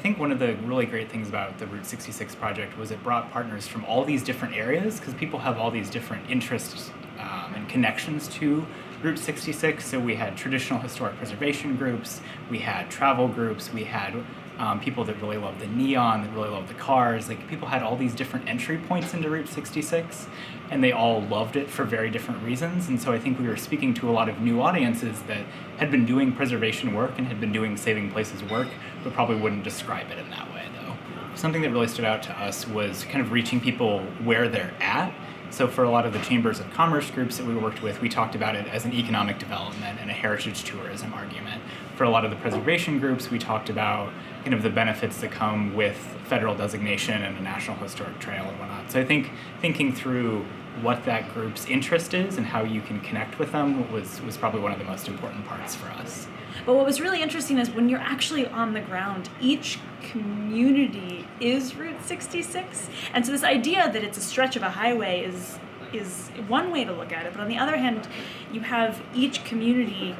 think one of the really great things about the Route 66 project was it brought partners from all these different areas because people have all these different interests and connections to Route 66. So we had traditional historic preservation groups, we had travel groups, we had people that really loved the neon, that really loved the cars. Like, people had all these different entry points into Route 66, and they all loved it for very different reasons. And so I think we were speaking to a lot of new audiences that had been doing preservation work and had been doing saving places work, but probably wouldn't describe it in that way, though. Something that really stood out to us was kind of reaching people where they're at. So for a lot of the chambers of commerce groups that we worked with, we talked about it as an economic development and a heritage tourism argument. For a lot of the preservation groups, we talked about kind of the benefits that come with federal designation and a national historic trail and whatnot. So I think thinking through what that group's interest is and how you can connect with them was probably one of the most important parts for us. But what was really interesting is when you're actually on the ground, each community is Route 66. And so this idea that it's a stretch of a highway is one way to look at it. But on the other hand, you have each community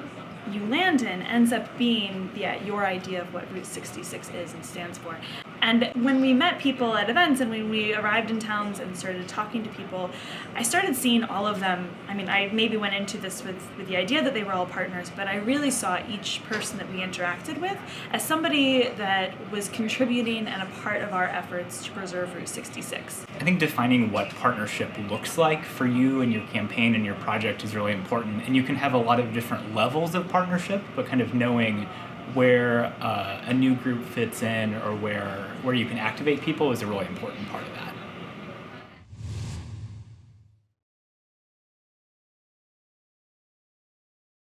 you land in ends up being your idea of what Route 66 is and stands for. And when we met people at events and when we arrived in towns and started talking to people, I started seeing all of them. I mean, I maybe went into this with the idea that they were all partners, but I really saw each person that we interacted with as somebody that was contributing and a part of our efforts to preserve Route 66. I think defining what partnership looks like for you and your campaign and your project is really important. And you can have a lot of different levels of partnership, but kind of knowing where a new group fits in or where you can activate people is a really important part of that.